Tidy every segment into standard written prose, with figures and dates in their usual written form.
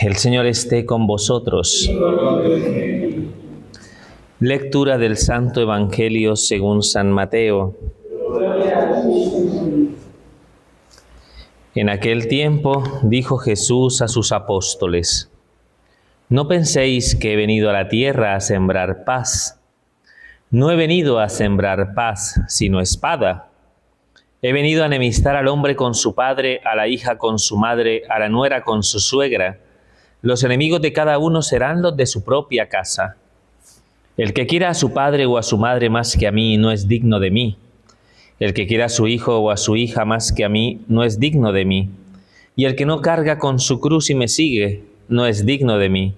El Señor esté con vosotros. Lectura del Santo Evangelio según San Mateo. En aquel tiempo dijo Jesús a sus apóstoles: No penséis que he venido a la tierra a sembrar paz. No he venido a sembrar paz, sino espada. He venido a enemistar al hombre con su padre, a la hija con su madre, a la nuera con su suegra. Los enemigos de cada uno serán los de su propia casa. El que quiera a su padre o a su madre más que a mí no es digno de mí. El que quiera a su hijo o a su hija más que a mí no es digno de mí. Y el que no carga con su cruz y me sigue no es digno de mí.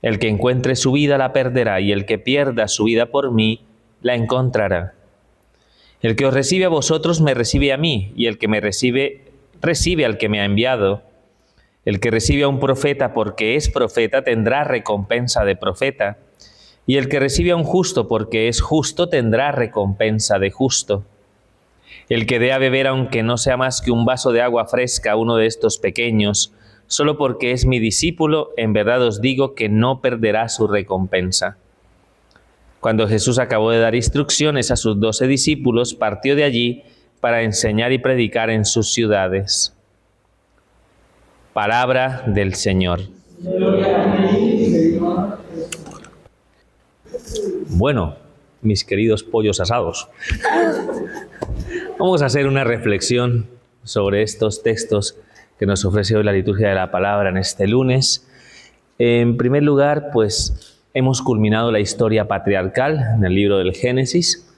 El que encuentre su vida la perderá, y el que pierda su vida por mí la encontrará. El que os recibe a vosotros me recibe a mí, y el que me recibe, recibe al que me ha enviado. El que recibe a un profeta porque es profeta tendrá recompensa de profeta, y el que recibe a un justo porque es justo tendrá recompensa de justo. El que dé a beber, aunque no sea más que un vaso de agua fresca, a uno de estos pequeños, solo porque es mi discípulo, en verdad os digo que no perderá su recompensa. Cuando Jesús acabó de dar instrucciones a sus 12 discípulos, partió de allí para enseñar y predicar en sus ciudades. Palabra del Señor. Bueno, mis queridos pollos asados, vamos a hacer una reflexión sobre estos textos que nos ofrece hoy la liturgia de la palabra en este lunes. En primer lugar, pues hemos culminado la historia patriarcal en el libro del Génesis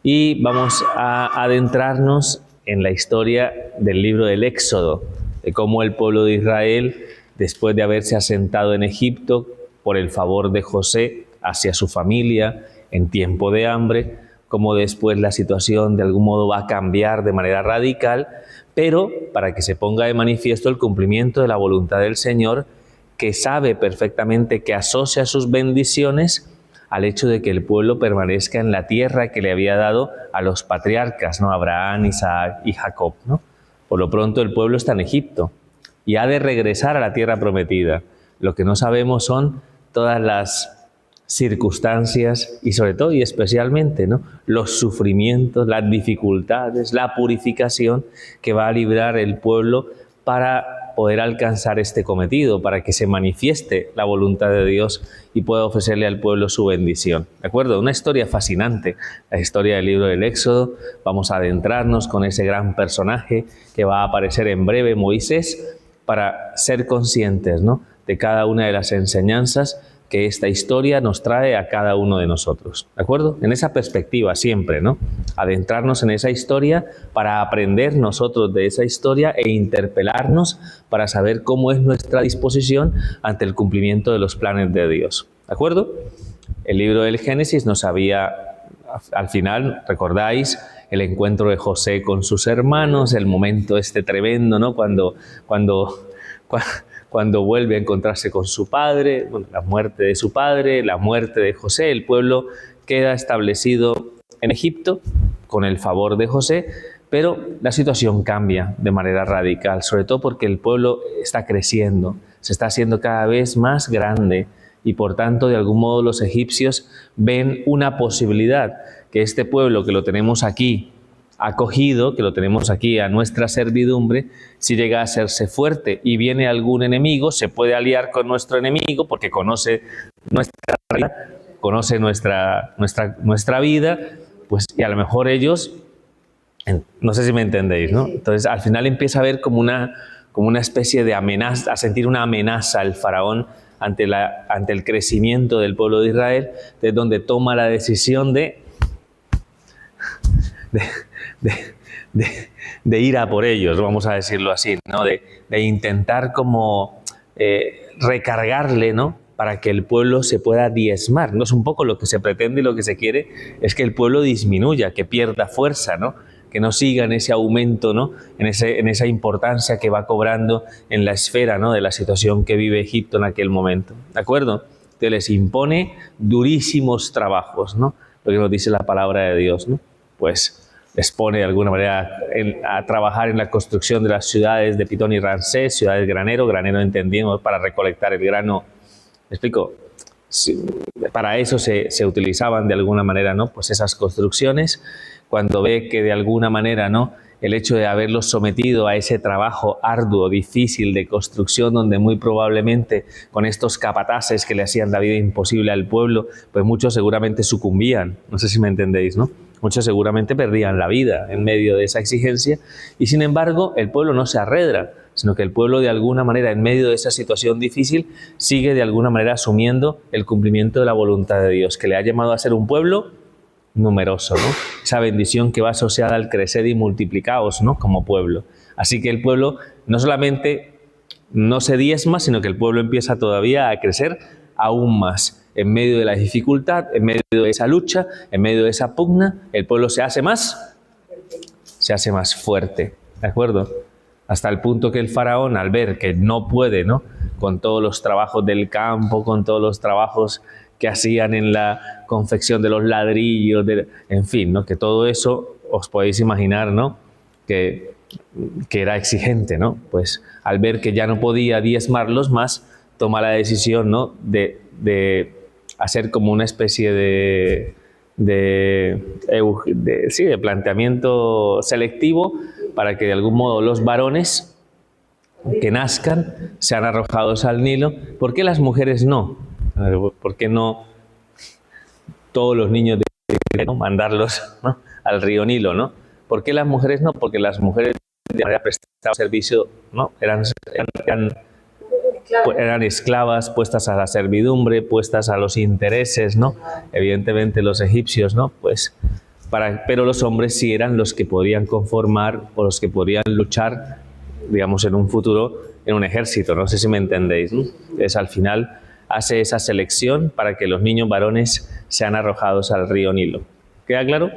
y vamos a adentrarnos en la historia del libro del Éxodo, de cómo el pueblo de Israel, después de haberse asentado en Egipto por el favor de José hacia su familia en tiempo de hambre, cómo después la situación de algún modo va a cambiar de manera radical, pero para que se ponga de manifiesto el cumplimiento de la voluntad del Señor, que sabe perfectamente que asocia sus bendiciones al hecho de que el pueblo permanezca en la tierra que le había dado a los patriarcas, ¿no? Abraham, Isaac y Jacob, ¿no? Por lo pronto el pueblo está en Egipto y ha de regresar a la tierra prometida. Lo que no sabemos son todas las circunstancias y sobre todo y especialmente, ¿no?, los sufrimientos, las dificultades, la purificación que va a librar el pueblo para poder alcanzar este cometido, para que se manifieste la voluntad de Dios y pueda ofrecerle al pueblo su bendición. ¿De acuerdo? Una historia fascinante, la historia del libro del Éxodo. Vamos a adentrarnos con ese gran personaje que va a aparecer en breve, Moisés, para ser conscientes, ¿no?, de cada una de las enseñanzas que esta historia nos trae a cada uno de nosotros, ¿de acuerdo? En esa perspectiva siempre, ¿no? Adentrarnos en esa historia para aprender nosotros de esa historia e interpelarnos para saber cómo es nuestra disposición ante el cumplimiento de los planes de Dios, ¿de acuerdo? El libro del Génesis nos había, al final, recordáis, el encuentro de José con sus hermanos, el momento este tremendo, ¿no?, cuando vuelve a encontrarse con su padre, bueno, la muerte de su padre, la muerte de José. El pueblo queda establecido en Egipto con el favor de José, pero la situación cambia de manera radical, sobre todo porque el pueblo está creciendo, se está haciendo cada vez más grande y por tanto de algún modo los egipcios ven una posibilidad que este pueblo que lo tenemos aquí acogido, que lo tenemos aquí a nuestra servidumbre, si llega a hacerse fuerte y viene algún enemigo, se puede aliar con nuestro enemigo porque conoce nuestra vida, conoce nuestra vida, pues, y a lo mejor ellos, no sé si me entendéis, ¿no? Entonces al final empieza a haber como una especie de amenaza, a sentir una amenaza el faraón ante el crecimiento del pueblo de Israel, de donde toma la decisión de ir a por ellos, vamos a decirlo así, ¿no? De intentar como recargarle, ¿no?, para que el pueblo se pueda diezmar. No es un poco lo que se pretende y lo que se quiere, es que el pueblo disminuya, que pierda fuerza, ¿no?, que no siga en ese aumento, ¿no?, en esa importancia que va cobrando en la esfera, ¿no?, de la situación que vive Egipto en aquel momento, ¿de acuerdo? Te les impone durísimos trabajos, ¿no?, lo que nos dice la palabra de Dios, ¿no? Pues les pone de alguna manera a trabajar en la construcción de las ciudades de Pitón y Ramsés, ciudades granero entendimos, para recolectar el grano. ¿Me explico? Para eso se utilizaban de alguna manera, ¿no? Pues esas construcciones. Cuando ve que de alguna manera, ¿no?, el hecho de haberlos sometido a ese trabajo arduo, difícil de construcción, donde muy probablemente con estos capataces que le hacían la vida imposible al pueblo, pues muchos seguramente sucumbían. No sé si me entendéis, ¿no? Muchos seguramente perdían la vida en medio de esa exigencia, y sin embargo el pueblo no se arredra, sino que el pueblo de alguna manera en medio de esa situación difícil sigue de alguna manera asumiendo el cumplimiento de la voluntad de Dios, que le ha llamado a ser un pueblo numeroso, ¿no? Esa bendición que va asociada al crecer y multiplicaos, ¿no?, como pueblo. Así que el pueblo no solamente no se diezma, sino que el pueblo empieza todavía a crecer aún más. En medio de la dificultad, en medio de esa lucha, en medio de esa pugna, el pueblo se hace más fuerte, ¿de acuerdo? Hasta el punto que el faraón, al ver que no puede, ¿no?, con todos los trabajos del campo, con todos los trabajos que hacían en la confección de los ladrillos, en fin, ¿no?, que todo eso os podéis imaginar, ¿no?, que era exigente, ¿no? Pues al ver que ya no podía diezmarlos más, toma la decisión, ¿no?, de hacer como una especie de planteamiento selectivo para que de algún modo los varones que nazcan sean arrojados al Nilo. ¿Por qué las mujeres no? ¿Por qué no todos los niños de mandarlos, ¿no?, al río Nilo, ¿no? ¿Por qué las mujeres no? Porque las mujeres de manera prestaban servicio, ¿no? Eran esclavas, puestas a la servidumbre, puestas a los intereses, ¿no? Evidentemente los egipcios, ¿no? Pues pero los hombres sí eran los que podían conformar o los que podían luchar, digamos, en un futuro en un ejército. No sé si me entendéis, ¿no? Entonces, al final hace esa selección para que los niños varones sean arrojados al río Nilo. ¿Queda claro?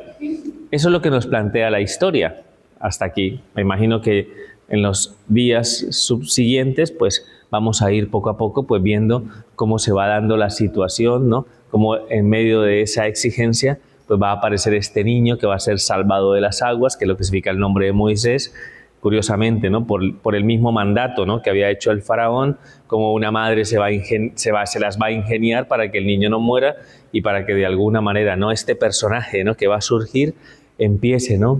Eso es lo que nos plantea la historia hasta aquí. Me imagino que en los días subsiguientes, pues vamos a ir poco a poco pues viendo cómo se va dando la situación, ¿no? Cómo en medio de esa exigencia pues va a aparecer este niño que va a ser salvado de las aguas, que es lo que significa el nombre de Moisés, curiosamente, ¿no?, por el mismo mandato, ¿no?, que había hecho el faraón, como una madre se las va a ingeniar para que el niño no muera y para que de alguna manera, ¿no?, este personaje, ¿no?, que va a surgir empiece, ¿no?,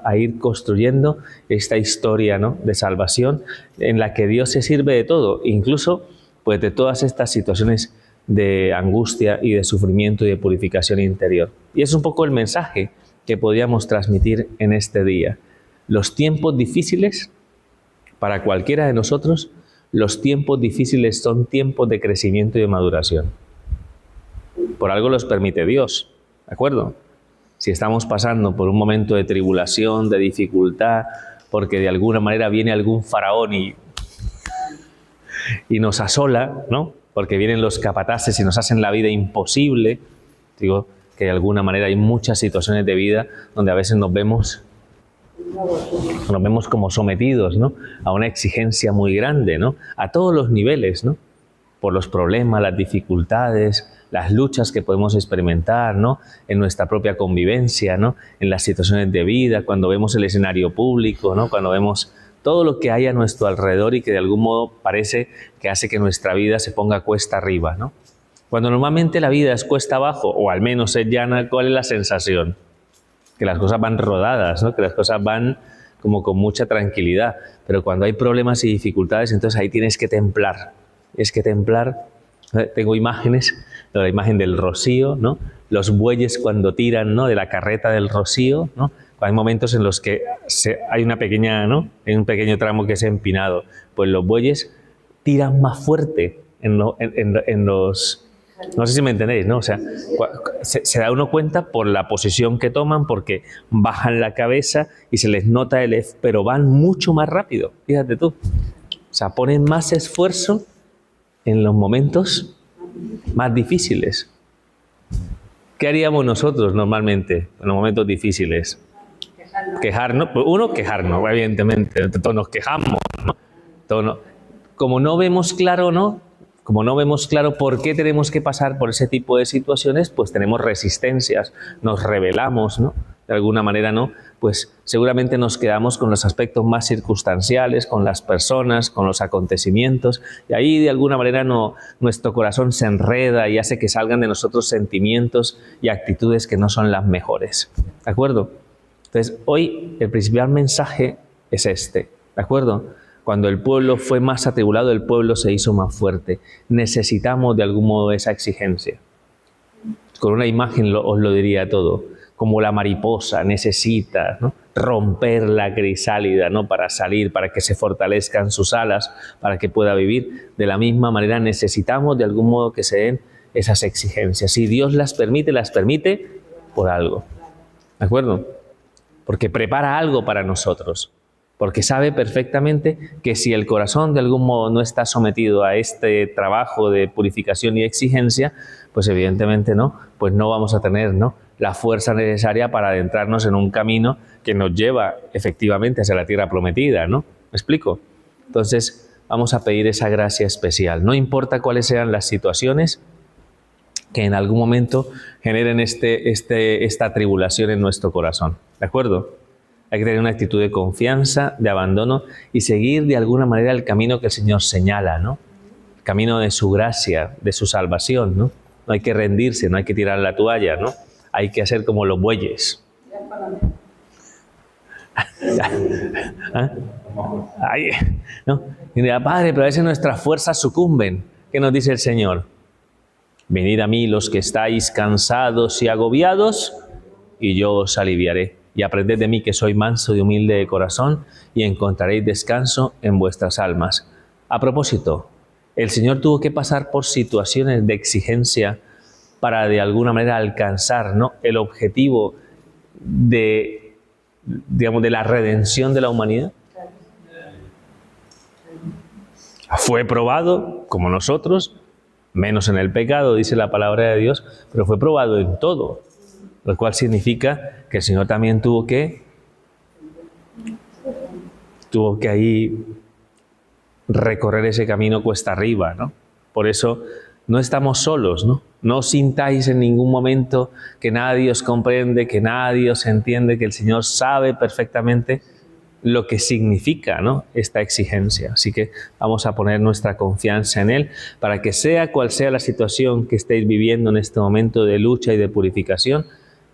a ir construyendo esta historia, ¿no?, de salvación en la que Dios se sirve de todo, incluso pues de todas estas situaciones de angustia y de sufrimiento y de purificación interior. Y es un poco el mensaje que podíamos transmitir en este día. Los tiempos difíciles, para cualquiera de nosotros, los tiempos difíciles son tiempos de crecimiento y de maduración. Por algo los permite Dios, ¿de acuerdo? Si estamos pasando por un momento de tribulación, de dificultad, porque de alguna manera viene algún faraón y nos asola, ¿no?, porque vienen los capataces y nos hacen la vida imposible. Digo que de alguna manera hay muchas situaciones de vida donde a veces nos vemos como sometidos, ¿no?, a una exigencia muy grande, ¿no?, a todos los niveles, ¿no?, por los problemas, las dificultades, las luchas que podemos experimentar, ¿no?, en nuestra propia convivencia, ¿no?, en las situaciones de vida, cuando vemos el escenario público, ¿no?, cuando vemos todo lo que hay a nuestro alrededor y que de algún modo parece que hace que nuestra vida se ponga cuesta arriba, ¿no? Cuando normalmente la vida es cuesta abajo, o al menos es llana, ¿cuál es la sensación? Que las cosas van rodadas, ¿no?, que las cosas van como con mucha tranquilidad. Pero cuando hay problemas y dificultades, entonces ahí tienes que templar. Es que templar. Tengo imágenes, la imagen del rocío, ¿no?, los bueyes cuando tiran, ¿no?, de la carreta del rocío, ¿no? Hay momentos en los que hay una pequeña, ¿no?, hay un pequeño tramo que es empinado. Pues los bueyes tiran más fuerte en los... No sé si me entendéis, ¿no? O sea, se da uno cuenta por la posición que toman, porque bajan la cabeza y se les nota pero van mucho más rápido, fíjate tú. O sea, ponen más esfuerzo en los momentos más difíciles. ¿Qué haríamos nosotros normalmente en los momentos difíciles? Quejarnos. Uno, quejarnos, evidentemente. Todos nos quejamos, ¿no? Como no vemos claro, ¿no?, como no vemos claro por qué tenemos que pasar por ese tipo de situaciones, pues tenemos resistencias, nos rebelamos, ¿no? de alguna manera, ¿no? Pues seguramente nos quedamos con los aspectos más circunstanciales, con las personas, con los acontecimientos, y ahí de alguna manera nuestro corazón se enreda y hace que salgan de nosotros sentimientos y actitudes que no son las mejores. ¿De acuerdo? Entonces, hoy el principal mensaje es este, ¿de acuerdo? Cuando el pueblo fue más atribulado, el pueblo se hizo más fuerte. Necesitamos de algún modo esa exigencia. Con una imagen os lo diría todo. Como la mariposa necesita, ¿no?, romper la crisálida, ¿no?, para salir, para que se fortalezcan sus alas, para que pueda vivir. De la misma manera necesitamos de algún modo que se den esas exigencias. Si Dios las permite por algo. ¿De acuerdo? Porque prepara algo para nosotros. Porque sabe perfectamente que si el corazón de algún modo no está sometido a este trabajo de purificación y exigencia, pues evidentemente pues no vamos a tener, la fuerza necesaria para adentrarnos en un camino que nos lleva efectivamente hacia la tierra prometida, ¿no? ¿Me explico? Entonces vamos a pedir esa gracia especial. No importa cuáles sean las situaciones que en algún momento generen esta tribulación en nuestro corazón. ¿De acuerdo? Hay que tener una actitud de confianza, de abandono y seguir de alguna manera el camino que el Señor señala, ¿no? El camino de su gracia, de su salvación, ¿no? No hay que rendirse, no hay que tirar la toalla, ¿no? Hay que hacer como los bueyes. ¿Ah? Ay, ¿no? Y dirá, Padre, pero a veces nuestras fuerzas sucumben. ¿Qué nos dice el Señor? Venid a mí los que estáis cansados y agobiados, y yo os aliviaré. Y aprended de mí que soy manso y humilde de corazón, y encontraréis descanso en vuestras almas. A propósito, el Señor tuvo que pasar por situaciones de exigencia para de alguna manera alcanzar, ¿no?, el objetivo de la redención de la humanidad. Fue probado, como nosotros, menos en el pecado, dice la palabra de Dios, pero fue probado en todo. Lo cual significa que el Señor también tuvo que ahí recorrer ese camino cuesta arriba, ¿no? Por eso no estamos solos, ¿no? No sintáis en ningún momento que nadie os comprende, que nadie os entiende, que el Señor sabe perfectamente lo que significa, ¿no?, esta exigencia. Así que vamos a poner nuestra confianza en Él para que sea cual sea la situación que estéis viviendo en este momento de lucha y de purificación,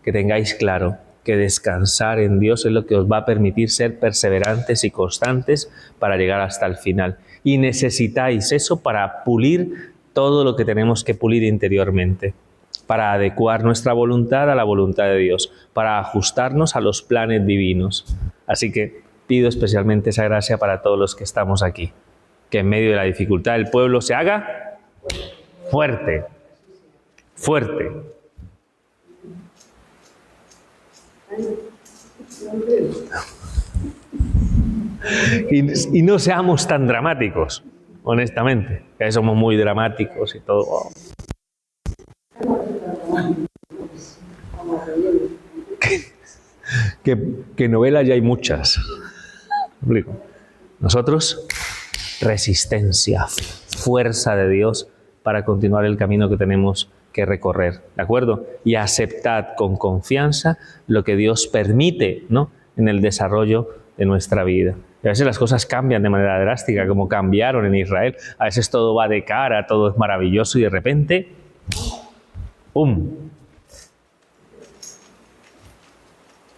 que tengáis claro que descansar en Dios es lo que os va a permitir ser perseverantes y constantes para llegar hasta el final. Y necesitáis eso para pulir todo lo que tenemos que pulir interiormente, para adecuar nuestra voluntad a la voluntad de Dios, para ajustarnos a los planes divinos. Así que pido especialmente esa gracia para todos los que estamos aquí, que en medio de la dificultad el pueblo se haga fuerte, fuerte. Y no seamos tan dramáticos, honestamente, que somos muy dramáticos y todo. Oh. Que novelas ya hay muchas. Nosotros, resistencia, fuerza de Dios para continuar el camino que tenemos que recorrer, ¿de acuerdo? Y aceptad con confianza lo que Dios permite, ¿no?, en el desarrollo de nuestra vida. Y a veces las cosas cambian de manera drástica, como cambiaron en Israel. A veces todo va de cara, todo es maravilloso y de repente, ¡pum!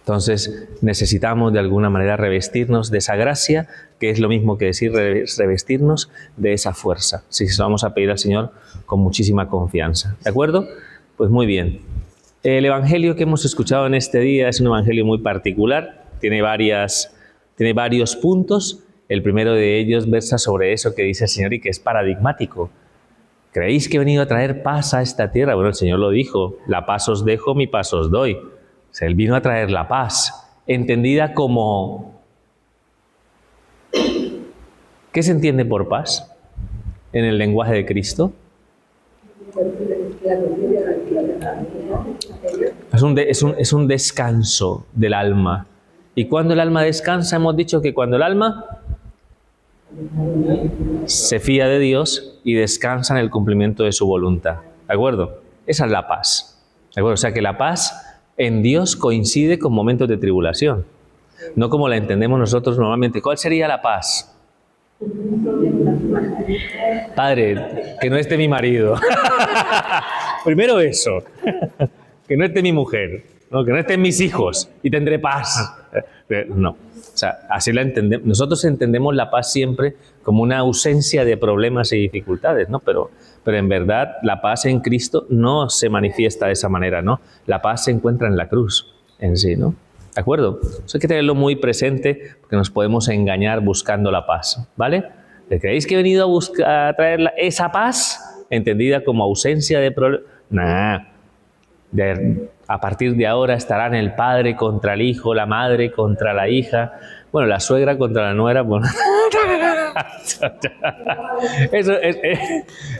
Entonces necesitamos de alguna manera revestirnos de esa gracia, que es lo mismo que decir revestirnos de esa fuerza. Así que se lo vamos a pedir al Señor con muchísima confianza. ¿De acuerdo? Pues muy bien. El Evangelio que hemos escuchado en este día es un Evangelio muy particular. Tiene varios puntos. El primero de ellos versa sobre eso que dice el Señor y que es paradigmático. ¿Creéis que he venido a traer paz a esta tierra? Bueno, el Señor lo dijo. La paz os dejo, mi paz os doy. O sea, Él vino a traer la paz, entendida como... ¿Qué se entiende por paz en el lenguaje de Cristo? Es un descanso del alma. Y cuando el alma descansa, hemos dicho que cuando el alma se fía de Dios y descansa en el cumplimiento de su voluntad. ¿De acuerdo? Esa es la paz. ¿De acuerdo? O sea que la paz en Dios coincide con momentos de tribulación, no como la entendemos nosotros normalmente. ¿Cuál sería la paz? Padre, que no esté mi marido. Primero eso. Que no esté mi mujer, ¿no? Que no estén mis hijos y tendré paz. No. O sea, así la entendemos. Nosotros entendemos la paz siempre como una ausencia de problemas y dificultades, ¿no? Pero en verdad la paz en Cristo no se manifiesta de esa manera, ¿no? La paz se encuentra en la cruz en sí, ¿no? ¿De acuerdo? Eso hay que tenerlo muy presente porque nos podemos engañar buscando la paz, ¿vale? ¿Creéis que he venido a traer esa paz entendida como ausencia de problemas? Nah. A partir de ahora estarán el padre contra el hijo, la madre contra la hija, bueno, la suegra contra la nuera. Bueno.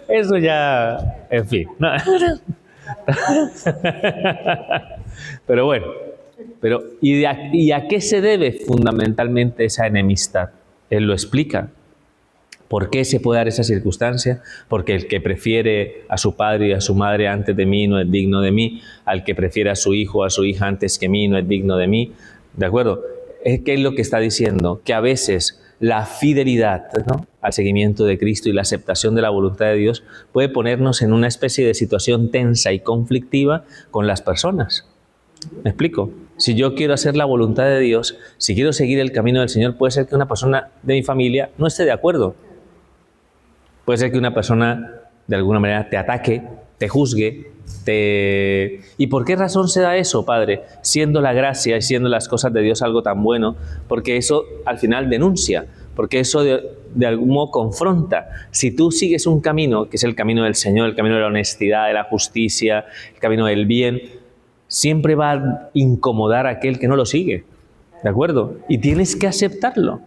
Eso ya, en fin. No. Pero bueno, ¿y a qué se debe fundamentalmente esa enemistad? Él lo explica. ¿Por qué se puede dar esa circunstancia? Porque el que prefiere a su padre y a su madre antes de mí no es digno de mí. Al que prefiere a su hijo o a su hija antes que mí no es digno de mí. ¿De acuerdo? ¿Qué es lo que está diciendo? Que a veces la fidelidad, ¿no?, al seguimiento de Cristo y la aceptación de la voluntad de Dios puede ponernos en una especie de situación tensa y conflictiva con las personas. ¿Me explico? Si yo quiero hacer la voluntad de Dios, si quiero seguir el camino del Señor, puede ser que una persona de mi familia no esté de acuerdo. Puede ser que una persona de alguna manera te ataque, te juzgue, ¿Y por qué razón se da eso, Padre? Siendo la gracia y siendo las cosas de Dios algo tan bueno, porque eso al final denuncia, porque eso de algún modo confronta. Si tú sigues un camino, que es el camino del Señor, el camino de la honestidad, de la justicia, el camino del bien, siempre va a incomodar a aquel que no lo sigue, ¿de acuerdo? Y tienes que aceptarlo.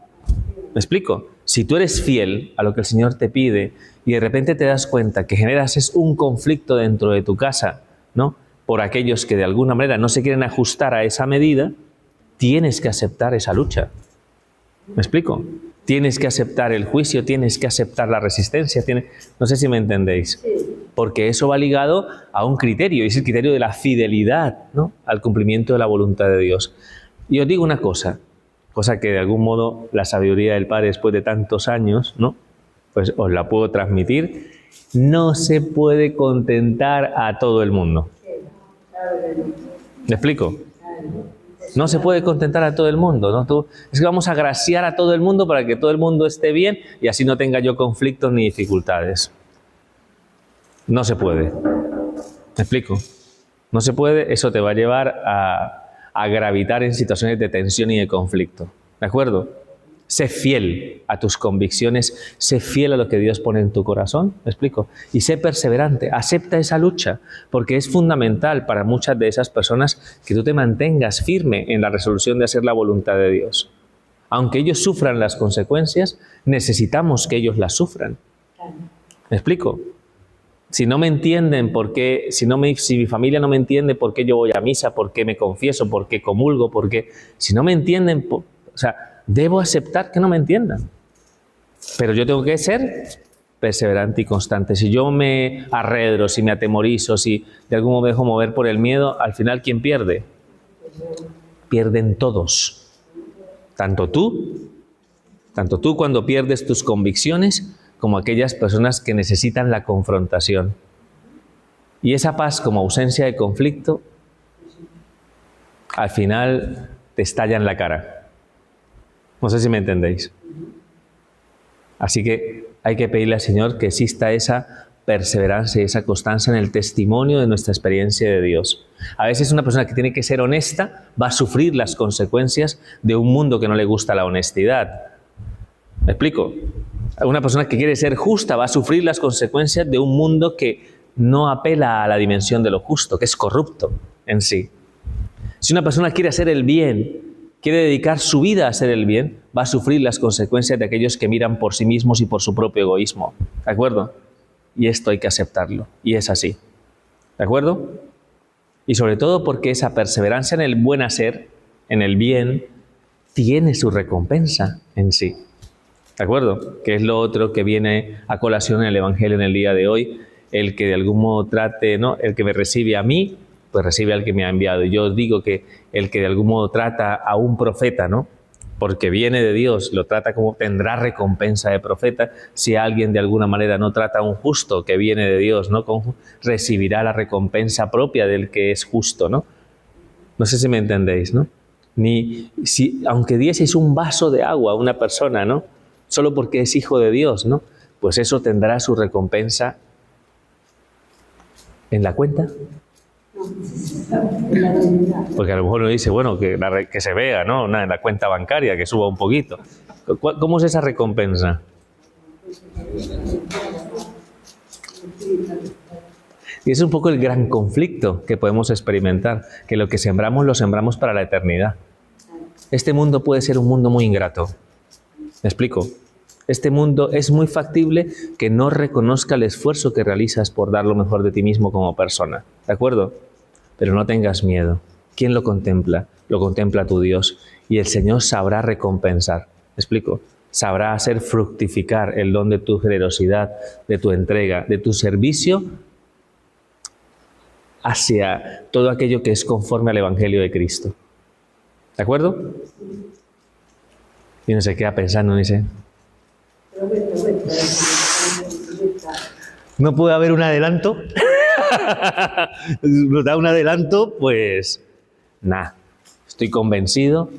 ¿Me explico? Si tú eres fiel a lo que el Señor te pide y de repente te das cuenta que generas un conflicto dentro de tu casa, ¿no?, por aquellos que de alguna manera no se quieren ajustar a esa medida, tienes que aceptar esa lucha. ¿Me explico? Tienes que aceptar el juicio, tienes que aceptar la resistencia. No sé si me entendéis. Porque eso va ligado a un criterio, y es el criterio de la fidelidad, ¿no?, al cumplimiento de la voluntad de Dios. Y os digo una cosa que de algún modo la sabiduría del Padre después de tantos años, ¿no?, pues os la puedo transmitir. No se puede contentar a todo el mundo. ¿Me explico? No se puede contentar a todo el mundo, ¿no? Es que vamos a agraciar a todo el mundo para que todo el mundo esté bien y así no tenga yo conflictos ni dificultades. No se puede. ¿Me explico? No se puede, eso te va a llevar a gravitar en situaciones de tensión y de conflicto. ¿De acuerdo? Sé fiel a tus convicciones, sé fiel a lo que Dios pone en tu corazón, ¿me explico? Y sé perseverante, acepta esa lucha, porque es fundamental para muchas de esas personas que tú te mantengas firme en la resolución de hacer la voluntad de Dios. Aunque ellos sufran las consecuencias, necesitamos que ellos las sufran. ¿Me explico? Si no me entienden por qué, si mi familia no me entiende por qué yo voy a misa, por qué me confieso, por qué comulgo, si no me entienden, debo aceptar que no me entiendan. Pero yo tengo que ser perseverante y constante. Si yo me arredro, si me atemorizo, si de algún modo me dejo mover por el miedo, al final, ¿quién pierde? Pierden todos. Tanto tú cuando pierdes tus convicciones, como aquellas personas que necesitan la confrontación. Y esa paz como ausencia de conflicto, al final te estalla en la cara. No sé si me entendéis. Así que hay que pedirle al Señor que exista esa perseverancia y esa constancia en el testimonio de nuestra experiencia de Dios. A veces una persona que tiene que ser honesta va a sufrir las consecuencias de un mundo que no le gusta la honestidad. ¿Me explico? Una persona que quiere ser justa va a sufrir las consecuencias de un mundo que no apela a la dimensión de lo justo, que es corrupto en sí. Si una persona quiere hacer el bien, quiere dedicar su vida a hacer el bien, va a sufrir las consecuencias de aquellos que miran por sí mismos y por su propio egoísmo. ¿De acuerdo? Y esto hay que aceptarlo. Y es así. ¿De acuerdo? Y sobre todo porque esa perseverancia en el buen hacer, en el bien, tiene su recompensa en sí. ¿De acuerdo? Que es lo otro que viene a colación en el Evangelio en el día de hoy. El que de algún modo trate, ¿no?, el que me recibe a mí, pues recibe al que me ha enviado. Y yo os digo que el que de algún modo trata a un profeta, ¿no?, porque viene de Dios, lo trata como tendrá recompensa de profeta. Si alguien de alguna manera no trata a un justo que viene de Dios, ¿no?, recibirá la recompensa propia del que es justo, ¿no? No sé si me entendéis, ¿no? Ni si, aunque dieseis un vaso de agua a una persona, ¿no?, solo porque es hijo de Dios, ¿no?, pues eso tendrá su recompensa en la cuenta. Porque a lo mejor uno dice, bueno, que se vea, ¿no?, en la cuenta bancaria, que suba un poquito. ¿Cómo es esa recompensa? Y es un poco el gran conflicto que podemos experimentar, que lo que sembramos lo sembramos para la eternidad. Este mundo puede ser un mundo muy ingrato. ¿Me explico? Este mundo es muy factible que no reconozca el esfuerzo que realizas por dar lo mejor de ti mismo como persona. ¿De acuerdo? Pero no tengas miedo. ¿Quién lo contempla? Lo contempla tu Dios. Y el Señor sabrá recompensar. ¿Me explico? Sabrá hacer fructificar el don de tu generosidad, de tu entrega, de tu servicio hacia todo aquello que es conforme al Evangelio de Cristo. ¿De acuerdo? Y uno se queda pensando y dice, ¿no puede haber un adelanto? ¿Nos da un adelanto? Pues nada. Estoy convencido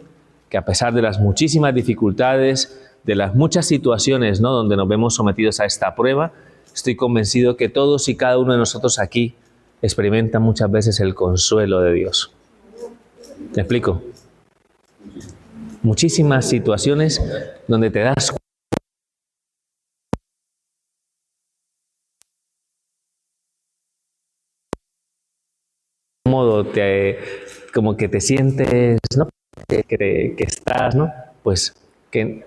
que a pesar de las muchísimas dificultades, de las muchas situaciones, ¿no?, donde nos vemos sometidos a esta prueba, estoy convencido que todos y cada uno de nosotros aquí experimentan muchas veces el consuelo de Dios. ¿Me explico? Muchísimas situaciones donde te das modo como que te sientes, ¿no?, que estás, ¿no?, pues que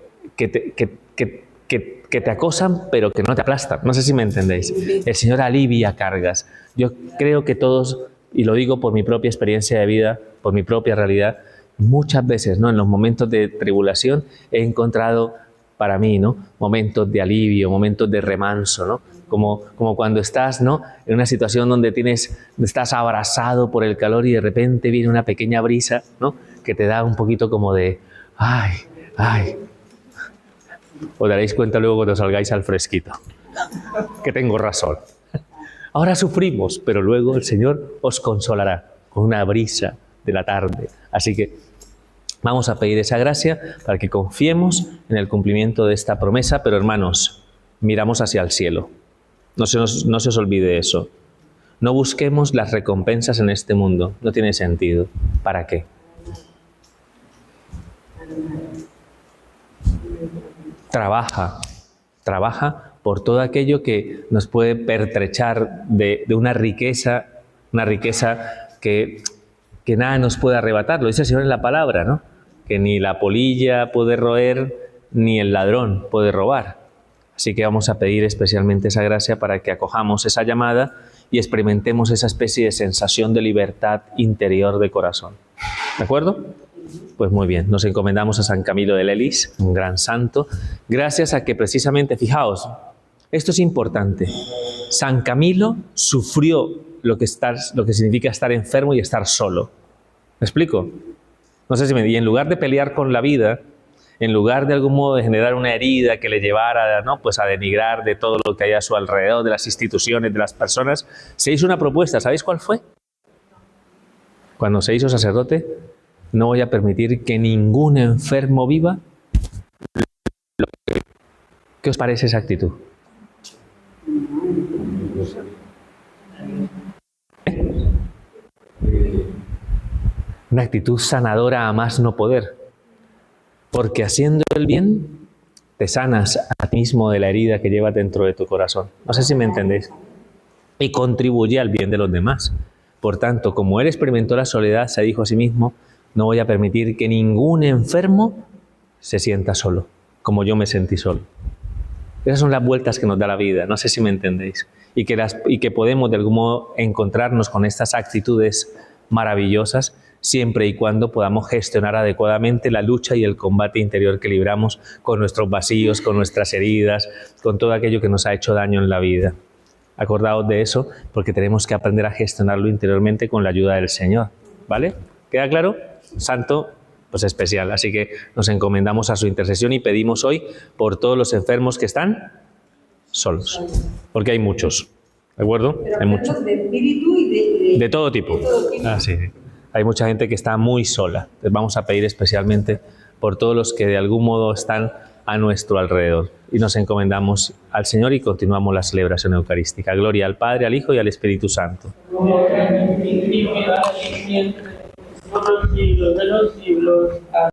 te acosan, pero que no te aplastan. No sé si me entendéis. El Señor alivia cargas. Yo creo que todos, y lo digo por mi propia experiencia de vida, por mi propia realidad, muchas veces, ¿no?, en los momentos de tribulación he encontrado para mí, ¿no?, momentos de alivio, momentos de remanso, ¿no? Como cuando estás, ¿no?, en una situación donde estás abrazado por el calor y de repente viene una pequeña brisa, ¿no?, que te da un poquito como de ¡ay! Os daréis cuenta luego cuando salgáis al fresquito, que tengo razón. Ahora sufrimos, pero luego el Señor os consolará con una brisa de la tarde. Así que vamos a pedir esa gracia para que confiemos en el cumplimiento de esta promesa, pero hermanos, miramos hacia el cielo. No se os olvide eso. No busquemos las recompensas en este mundo. No tiene sentido. ¿Para qué? Trabaja por todo aquello que nos puede pertrechar de una riqueza que nada nos puede arrebatar. Lo dice el Señor en la palabra, ¿no?, que ni la polilla puede roer, ni el ladrón puede robar. Así que vamos a pedir especialmente esa gracia para que acojamos esa llamada y experimentemos esa especie de sensación de libertad interior de corazón. ¿De acuerdo? Pues muy bien, nos encomendamos a San Camilo de Lelis, un gran santo, gracias a que precisamente, fijaos, esto es importante, San Camilo sufrió lo que significa estar enfermo y estar solo. ¿Me explico? No sé si y en lugar de pelear con la vida, en lugar de algún modo de generar una herida que le llevara, ¿no?, pues a denigrar de todo lo que hay a su alrededor, de las instituciones, de las personas, se hizo una propuesta. ¿Sabéis cuál fue? Cuando se hizo sacerdote, no voy a permitir que ningún enfermo viva. ¿Qué os parece esa actitud? Una actitud sanadora a más no poder. Porque haciendo el bien, te sanas a ti mismo de la herida que llevas dentro de tu corazón. No sé si me entendéis. Y contribuye al bien de los demás. Por tanto, como él experimentó la soledad, se dijo a sí mismo, no voy a permitir que ningún enfermo se sienta solo, como yo me sentí solo. Esas son las vueltas que nos da la vida, no sé si me entendéis. Y que podemos de algún modo encontrarnos con estas actitudes maravillosas siempre y cuando podamos gestionar adecuadamente la lucha y el combate interior que libramos con nuestros vacíos, con nuestras heridas, con todo aquello que nos ha hecho daño en la vida. Acordaos de eso, porque tenemos que aprender a gestionarlo interiormente con la ayuda del Señor, ¿vale? ¿Queda claro? Santo, pues especial. Así que nos encomendamos a su intercesión y pedimos hoy por todos los enfermos que están solos, porque hay muchos, ¿de acuerdo? Pero Hay muchos. de espíritu y De todo tipo. Ah, sí. Hay mucha gente que está muy sola. Les vamos a pedir especialmente por todos los que de algún modo están a nuestro alrededor. Y nos encomendamos al Señor y continuamos la celebración eucarística. Gloria al Padre, al Hijo y al Espíritu Santo. Como era en el principio, ahora y siempre, por los siglos de los siglos. Amén.